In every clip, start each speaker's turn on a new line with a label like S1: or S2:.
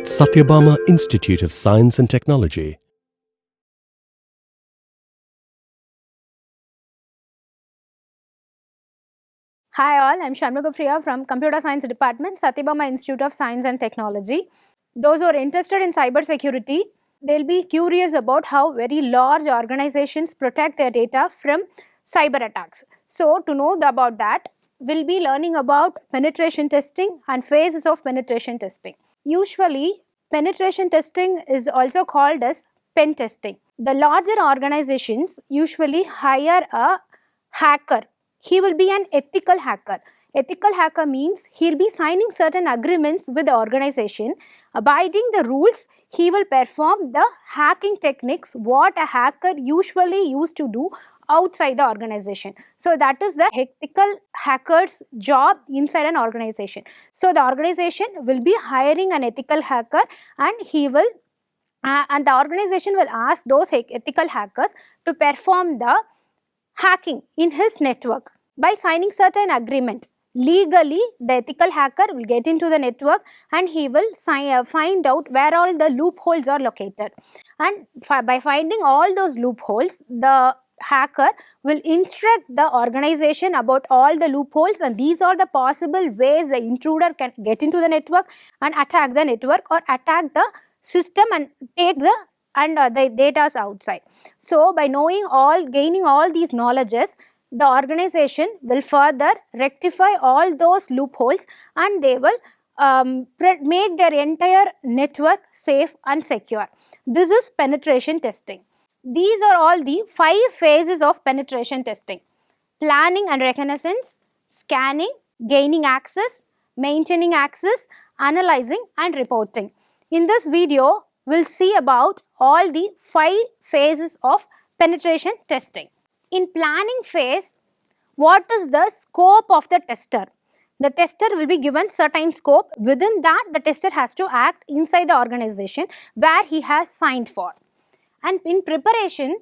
S1: Sathyabama Institute of Science and Technology.
S2: Hi all, I'm Shanmugaa Priyaa from Computer Science Department, Sathyabama Institute of Science and Technology. Those who are interested in cybersecurity, they'll be curious about how very large organizations protect their data from cyber attacks. So to know about that, we'll be learning about penetration testing and phases of penetration testing. Usually, penetration testing is also called as pen testing. The larger organizations usually hire a hacker. He will be an ethical hacker. Ethical hacker means he'll be signing certain agreements with the organization. Abiding the rules, he will perform the hacking techniques what a hacker usually used to do outside the organization. So that is the ethical hacker's job inside an organization. So the organization will be hiring an ethical hacker, and he will and the organization will ask those ethical hackers to perform the hacking in his network by signing certain agreement. Legally, the ethical hacker will get into the network and he will find out where all the loopholes are located. And by finding all those loopholes, the hacker will instruct the organization about all the loopholes, and these are the possible ways the intruder can get into the network and attack the network or attack the system and take the data outside. So by gaining all these knowledges, the organization will further rectify all those loopholes, and they will make their entire network safe and secure. This is penetration testing. These are all the 5 phases of penetration testing: planning and reconnaissance, scanning, gaining access, maintaining access, analyzing and reporting. In this video, we'll see about all the 5 phases of penetration testing. In planning phase, what is the scope of the tester? The tester will be given certain scope. Within that, the tester has to act inside the organization where he has signed for. And in preparation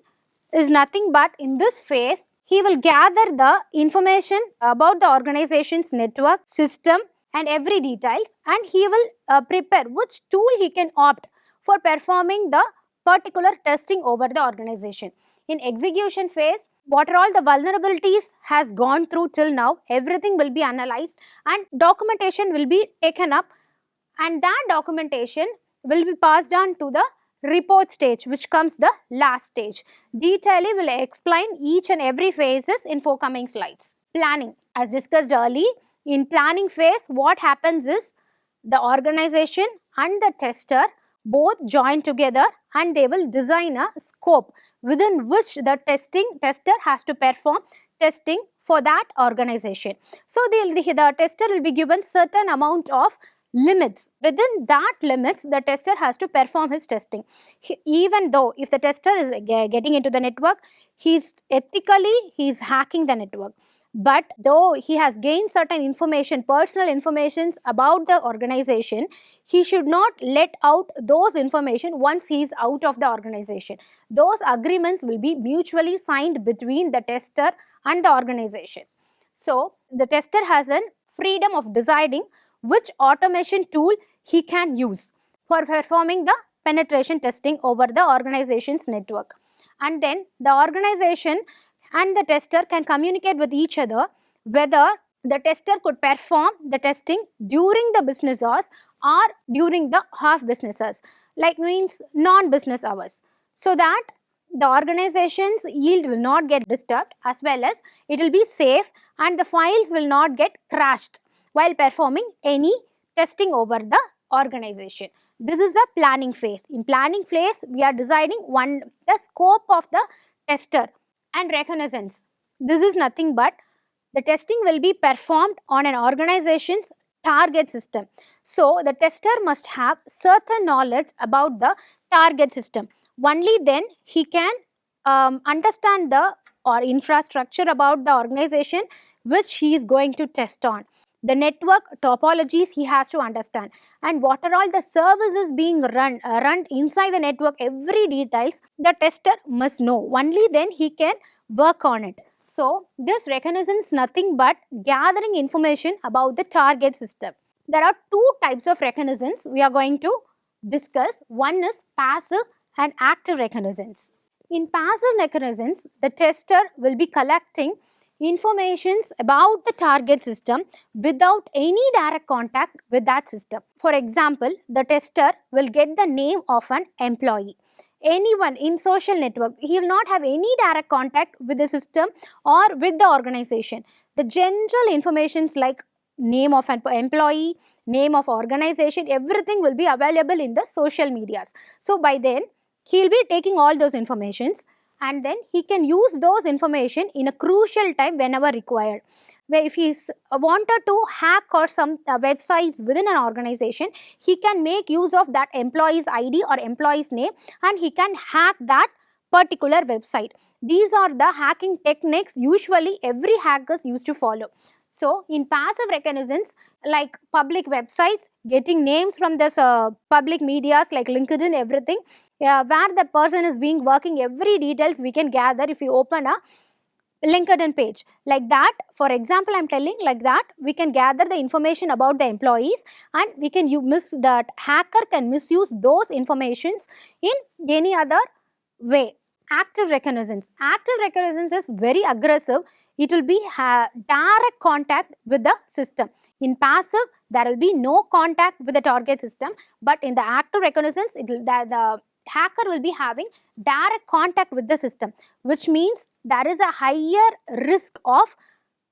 S2: is nothing but in this phase, he will gather the information about the organization's network, system and every details, and he will prepare which tool he can opt for performing the particular testing over the organization. In execution phase, what are all the vulnerabilities has gone through till now, everything will be analyzed and documentation will be taken up, and that documentation will be passed on to the report stage, which comes the last stage. Detailedly will explain each and every phases in forthcoming slides. Planning, as discussed earlier, in planning phase, what happens is the organization and the tester both join together and they will design a scope within which the tester has to perform testing for that organization. So the tester will be given certain amount of limits. Within that limits, the tester has to perform his testing. Even though if the tester is getting into the network, he's hacking the network. But though he has gained certain information, personal information about the organization, he should not let out those information once he is out of the organization. Those agreements will be mutually signed between the tester and the organization. So the tester has a freedom of deciding which automation tool he can use for performing the penetration testing over the organization's network. And then the organization and the tester can communicate with each other whether the tester could perform the testing during the business hours or during the half business hours, like means non-business hours, so that the organization's yield will not get disturbed, as well as it will be safe and the files will not get crashed while performing any testing over the organization. This is the planning phase. In planning phase, we are deciding the scope of the tester. And reconnaissance, this is nothing but the testing will be performed on an organization's target system. So the tester must have certain knowledge about the target system. Only then he can understand the infrastructure about the organization which he is going to test on. The network topologies he has to understand, and what are all the services being run inside the network, every details the tester must know. Only then he can work on it. So this reconnaissance is nothing but gathering information about the target system. There are 2 types of reconnaissance we are going to discuss. One is passive and active reconnaissance. In passive reconnaissance, the tester will be collecting informations about the target system without any direct contact with that system. For example, the tester will get the name of an employee. Anyone in social network, he will not have any direct contact with the system or with the organization. The general informations like name of an employee, name of organization, everything will be available in the social medias. So by then, he will be taking all those informations and then he can use those information in a crucial time whenever required. Where if he wanted to hack or some websites within an organization, he can make use of that employee's ID or employee's name and he can hack that particular website. These are the hacking techniques usually every hackers used to follow. So in passive reconnaissance, like public websites, getting names from this public medias like LinkedIn, everything, where the person is being working, every details we can gather if you open a LinkedIn page. Like that, for example, I'm telling like that, we can gather the information about the employees and we can that hacker can misuse those informations in any other way. Active reconnaissance. Active reconnaissance is very aggressive. It will be direct contact with the system. In passive, there will be no contact with the target system, but in the active reconnaissance, the hacker will be having direct contact with the system, which means there is a higher risk of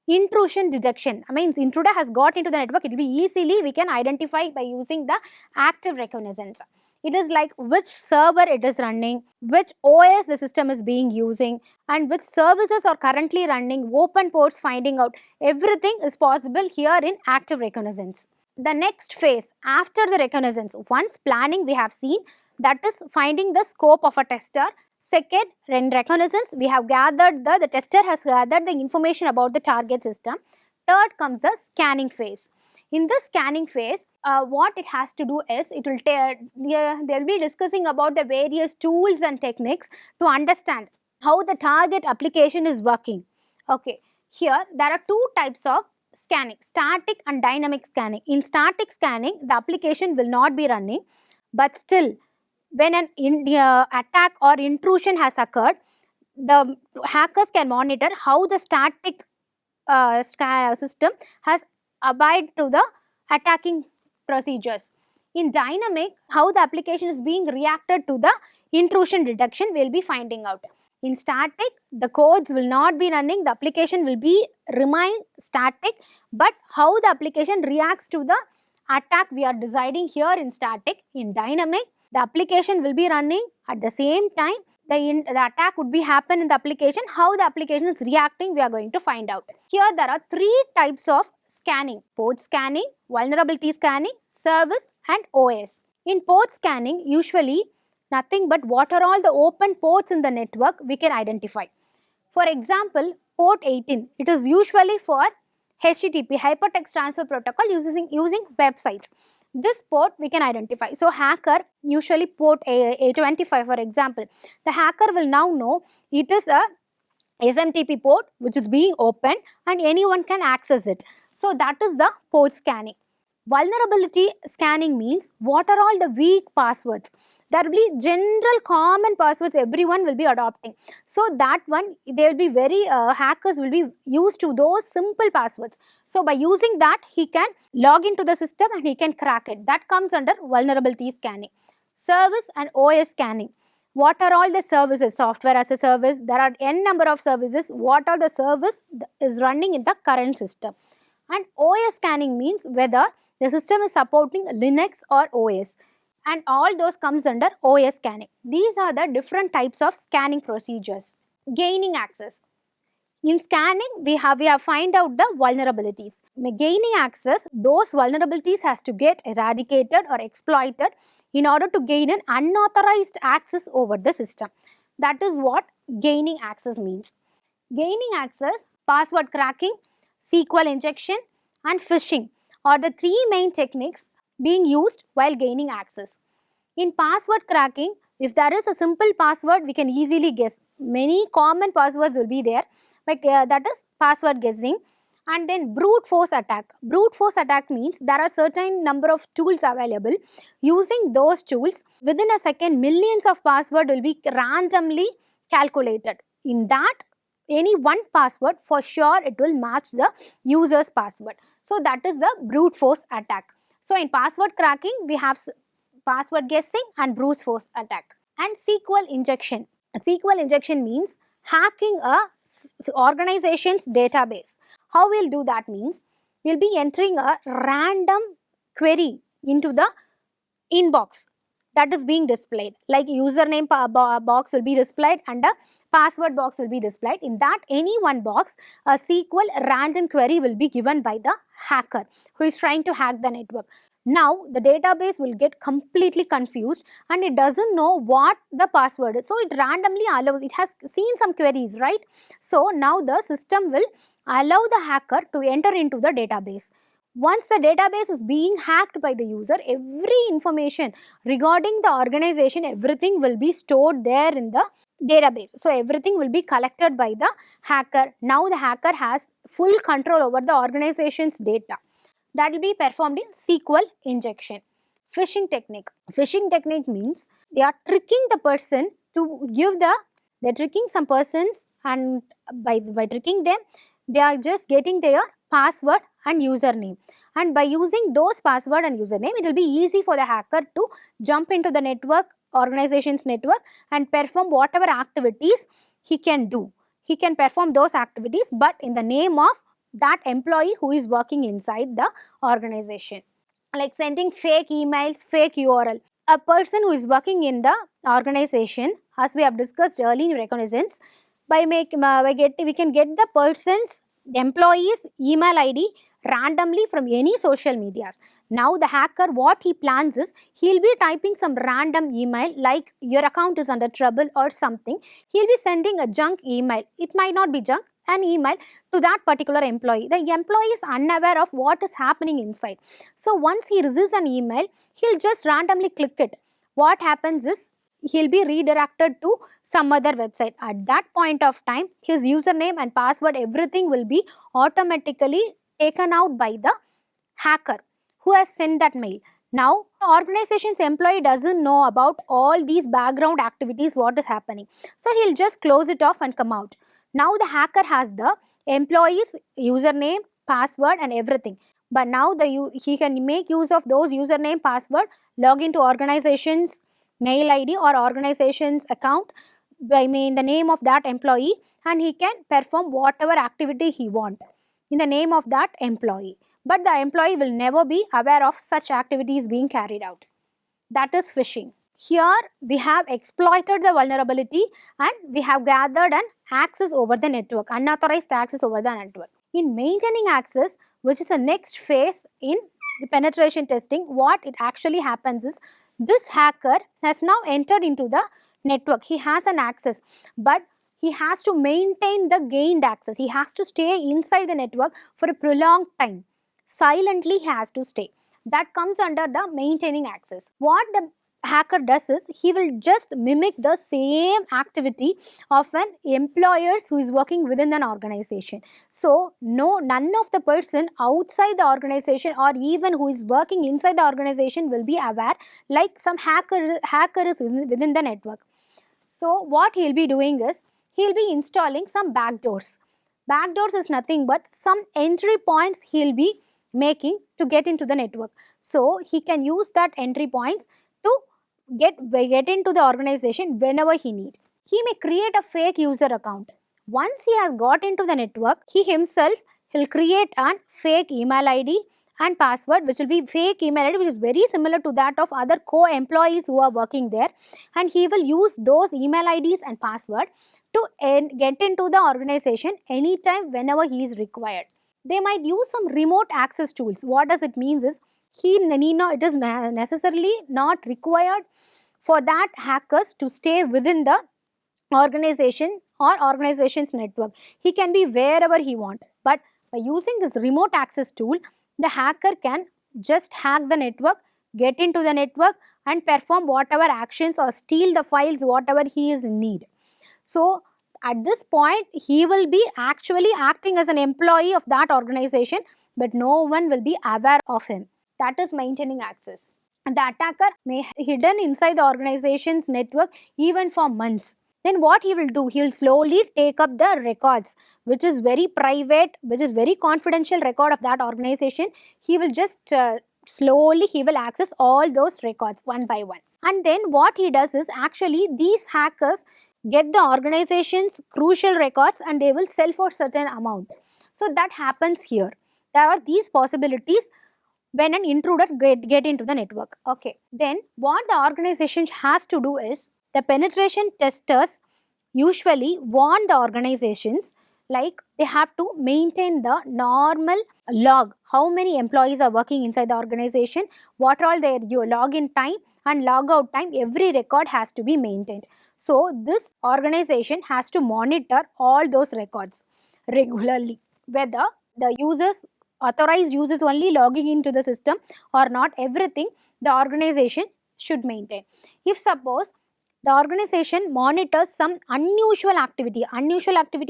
S2: intrusion detection. I mean, intruder has got into the network, it will be easily we can identify by using the active reconnaissance. It is like which server it is running, which OS the system is being using, and which services are currently running, open ports finding out. Everything is possible here in active reconnaissance. The next phase after the reconnaissance, once planning we have seen, that is finding the scope of a tester. Second, in reconnaissance, we have gathered the tester has gathered the information about the target system. Third comes the scanning phase. In the scanning phase, what it has to do is, it will they will be discussing about the various tools and techniques to understand how the target application is working. Okay, here there are two types of scanning, static and dynamic scanning. In static scanning, the application will not be running, but still when an attack or intrusion has occurred, the hackers can monitor how the static system has abide to the attacking procedures. In dynamic, how the application is being reacted to the intrusion detection will be finding out. In static, the codes will not be running, the application will be remain static, but how the application reacts to the attack we are deciding here in static. In dynamic, the application will be running at the same time, the attack would be happen in the application, how the application is reacting we are going to find out. Here there are three types of scanning: port scanning, vulnerability scanning, service and OS. In port scanning, usually nothing but what are all the open ports in the network we can identify. For example, port 18, it is usually for HTTP, Hypertext Transfer Protocol, using websites. This port we can identify. So hacker usually port A25 for example, the hacker will now know it is a SMTP port which is being opened and anyone can access it. So that is the port scanning. Vulnerability scanning means what are all the weak passwords. There will be general common passwords everyone will be adopting. So that one, they will be very, hackers will be used to those simple passwords. So by using that, he can log into the system and he can crack it. That comes under vulnerability scanning. Service and OS scanning. What are all the services? Software as a service, there are n number of services. What are the service is running in the current system? And OS scanning means whether the system is supporting Linux or OS, and all those comes under OS scanning. These are the different types of scanning procedures. Gaining access. In scanning, we have find out the vulnerabilities. Gaining access, those vulnerabilities has to get eradicated or exploited in order to gain an unauthorized access over the system. That is what gaining access means. Gaining access, password cracking, SQL injection and phishing are the three main techniques being used while gaining access. In password cracking, if there is a simple password, we can easily guess. Many common passwords will be there, like that is password guessing. And then brute force attack. Brute force attack means there are certain number of tools available. Using those tools, within a second, millions of passwords will be randomly calculated. In that, any one password, for sure it will match the user's password. So that is the brute force attack. So in password cracking, we have password guessing and brute force attack. And SQL injection. SQL injection means hacking a organization's database. How we'll do that means, we'll be entering a random query into the inbox that is being displayed, like username box will be displayed and a password box will be displayed. In that any one box, a SQL random query will be given by the hacker who is trying to hack the network. Now the database will get completely confused and it doesn't know what the password is. So it randomly allows, it has seen some queries, right? So now the system will allow the hacker to enter into the database. Once the database is being hacked by the user, every information regarding the organization, everything will be stored there in the database. So everything will be collected by the hacker. Now the hacker has full control over the organization's data. That will be performed in SQL injection. Phishing technique. Phishing technique means they are tricking the person to give the, they are tricking some persons, and by tricking them, they are just getting their password and username, and by using those password and username, it will be easy for the hacker to jump into the network, organization's network, and perform whatever activities he can do. He can perform those activities, but in the name of that employee who is working inside the organization, like sending fake emails, fake URL. A person who is working in the organization, as we have discussed earlier in Reconnaissance, we can get the person's employee's email ID randomly from any social medias. Now the hacker, what he plans is, he'll be typing some random email like your account is under trouble or something. He'll be sending a junk email. It might not be junk, an email to that particular employee. The employee is unaware of what is happening inside. So once he receives an email, he'll just randomly click it. What happens is, he'll be redirected to some other website. At that point of time, his username and password, everything will be automatically taken out by the hacker who has sent that mail. Now, the organization's employee doesn't know about all these background activities, what is happening. So he'll just close it off and come out. Now the hacker has the employee's username, password and everything. But now he can make use of those username, password, log into organization's mail ID or organization's account by the name of that employee, and he can perform whatever activity he wants in the name of that employee. But the employee will never be aware of such activities being carried out. That is phishing. Here we have exploited the vulnerability and we have gathered an access over the network, unauthorized access over the network. In maintaining access, which is the next phase in the penetration testing, what it actually happens is, this hacker has now entered into the network. He has an access, but he has to maintain the gained access. He has to stay inside the network for a prolonged time. Silently he has to stay. That comes under the maintaining access. What the hacker does is, he will just mimic the same activity of an employer who is working within an organization. So none of the person outside the organization or even who is working inside the organization will be aware, like some hacker is within the network. So what he'll be doing is, he'll be installing some backdoors. Backdoors is nothing but some entry points he'll be making to get into the network. So he can use that entry points to get into the organization whenever he needs. He may create a fake user account. Once he has got into the network, he himself will create a fake email ID and password, which will be fake email ID, which is very similar to that of other co-employees who are working there, and he will use those email IDs and password to get into the organization anytime whenever he is required. They might use some remote access tools. What does it mean is, it is necessarily not required for that hackers to stay within the organization or organization's network. He can be wherever he wants. But by using this remote access tool, the hacker can just hack the network, get into the network and perform whatever actions or steal the files, whatever he is in need. So at this point he will be actually acting as an employee of that organization, but no one will be aware of him. That is maintaining access. The attacker may hidden inside the organization's network even for months. Then what he will do, he will slowly take up the records, which is very private, which is very confidential record of that organization. He will just slowly he will access all those records one by one. And then what he does is, actually these hackers get the organization's crucial records and they will sell for certain amount. So that happens here. There are these possibilities when an intruder get into the network. Okay, then what the organization has to do is, the penetration testers usually warn the organizations, like they have to maintain the normal log, how many employees are working inside the organization, what all their login time and log out time, every record has to be maintained. So this organization has to monitor all those records regularly, whether the users, authorized users only logging into the system or not, everything the organization should maintain. If suppose the organization monitors some unusual activity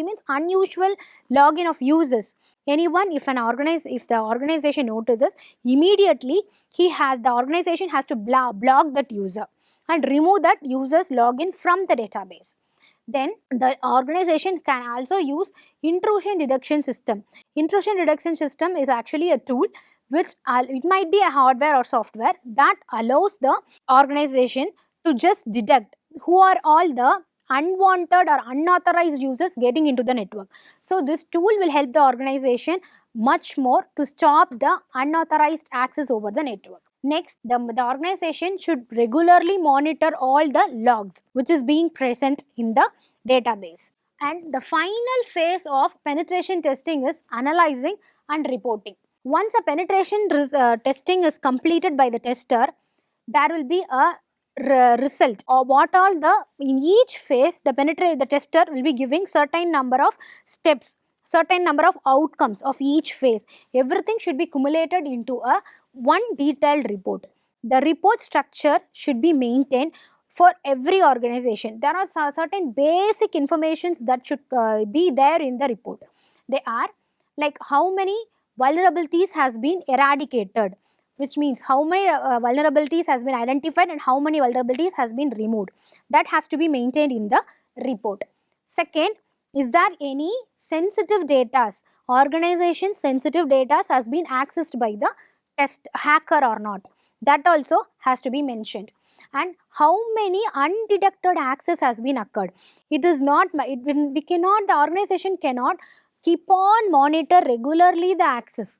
S2: means unusual login of users, anyone, if the organization notices, immediately the organization has to block that user and remove that user's login from the database. Then the organization can also use intrusion detection system. Intrusion detection system is actually a tool which it might be a hardware or software that allows the organization to just detect who are all the unwanted or unauthorized users getting into the network. So this tool will help the organization much more to stop the unauthorized access over the network. Next, the organization should regularly monitor all the logs which is being present in the database. And the final phase of penetration testing is analyzing and reporting. Once a penetration testing is completed by the tester, there will be a result, or what all in each phase the tester will be giving certain number of steps, certain number of outcomes of each phase. Everything should be cumulated into a one detailed report. The report structure should be maintained for every organization. There are certain basic informations that should be there in the report. They are like how many vulnerabilities has been eradicated, which means how many vulnerabilities has been identified and how many vulnerabilities has been removed. That has to be maintained in the report. Second, is there any sensitive data, organization sensitive data has been accessed by the test hacker or not? That also has to be mentioned. And how many undetected access has been occurred? It is not, the organization cannot keep on monitor regularly the access.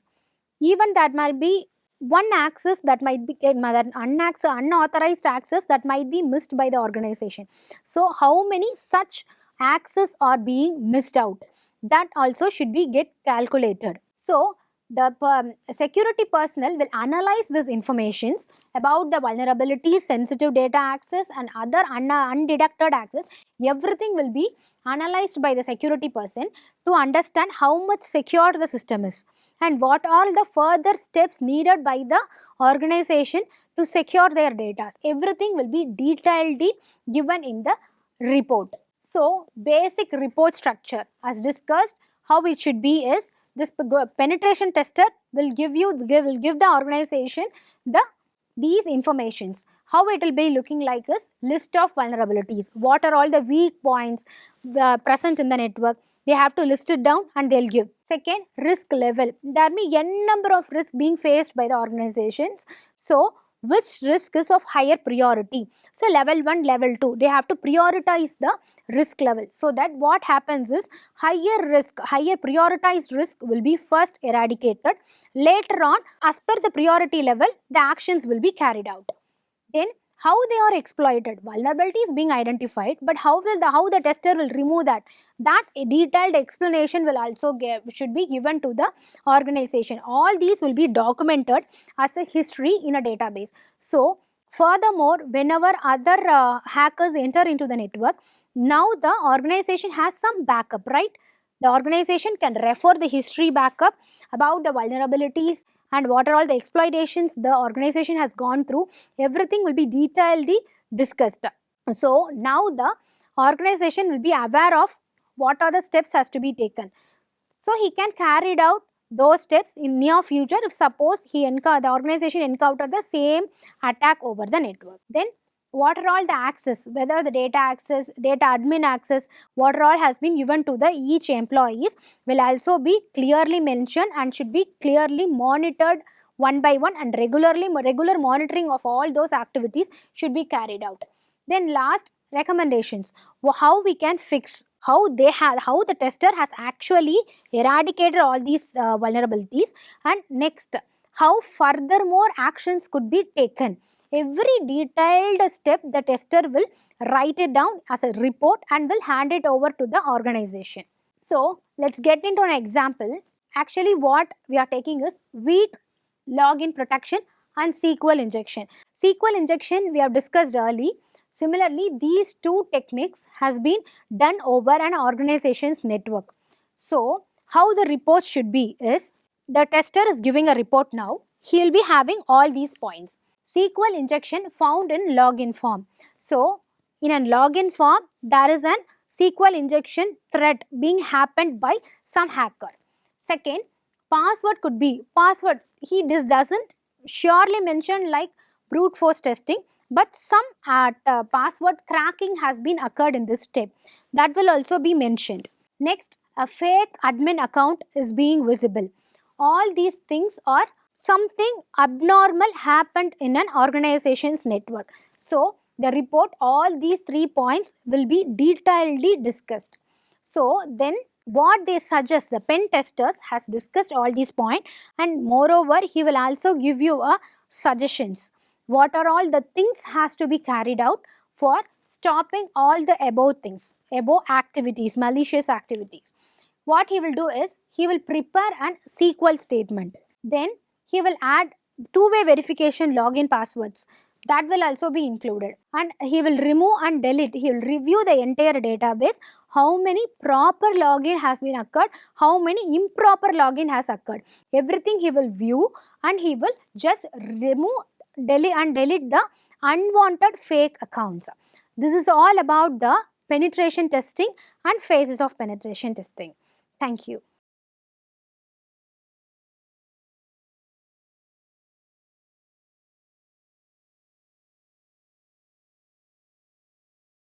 S2: Even that might be one access that might be unauthorized access that might be missed by the organization. So how many such access are being missed out? That also should be get calculated. So the security personnel will analyze these informations about the vulnerabilities, sensitive data access and other undetected access. Everything will be analyzed by the security person to understand how much secure the system is and what are the further steps needed by the organization to secure their data. Everything will be detailedly given in the report. So basic report structure as discussed, how it should be is, this penetration tester will give the organization these informations. How it will be looking like is list of vulnerabilities. What are all the weak points present in the network? They have to list it down and they'll give. Second, risk level. There may be n number of risks being faced by the organizations. So which risk is of higher priority? So level 1, level 2, they have to prioritize the risk level, so that what happens is higher prioritized risk will be first eradicated. Later on, as per the priority level, the actions will be carried out. Then how they are exploited, vulnerabilities being identified, but how the tester will remove that detailed explanation will also should be given to the organization. All these will be documented as a history in a database. So furthermore, whenever other hackers enter into the network, now the organization has some backup, right? The organization can refer the history backup about the vulnerabilities and what are all the exploitations the organization has gone through. Everything will be detailedly discussed. So now the organization will be aware of what are the steps has to be taken. So he can carry out those steps in near future if suppose the organization encounter the same attack over the network. Then what are all the access, whether the data access, data admin access, what all has been given to the each employees will also be clearly mentioned and should be clearly monitored one by one, and regular monitoring of all those activities should be carried out. Then last, recommendations, how we can fix, how the tester has actually eradicated all these vulnerabilities, and next how furthermore actions could be taken. Every detailed step the tester will write it down as a report and will hand it over to the organization. So let's get into an example. Actually what we are taking is weak login protection and SQL injection. SQL injection we have discussed earlier. Similarly, these two techniques has been done over an organization's network. So, how the report should be is, the tester is giving a report now. He will be having all these points. SQL injection found in login form. So, in a login form, there is an SQL injection threat being happened by some hacker. Second, password could be, password, this doesn't surely mention like brute force testing, but some password cracking has been occurred in this step. That will also be mentioned. Next, a fake admin account is being visible. All these things are something abnormal happened in an organization's network. So, the report, all these 3 points will be detailedly discussed. So, then what they suggest, the pen testers has discussed all these points, and moreover he will also give you a suggestions. What are all the things has to be carried out for stopping all the above things, above activities, malicious activities. What he will do is, he will prepare an SQL statement. Then he will add two-way verification login passwords. That will also be included. And he will remove and delete. He will review the entire database. How many proper login has been occurred, how many improper login has occurred. Everything he will view, and he will just remove, delete the unwanted fake accounts. This is all about the penetration testing and phases of penetration testing. Thank you.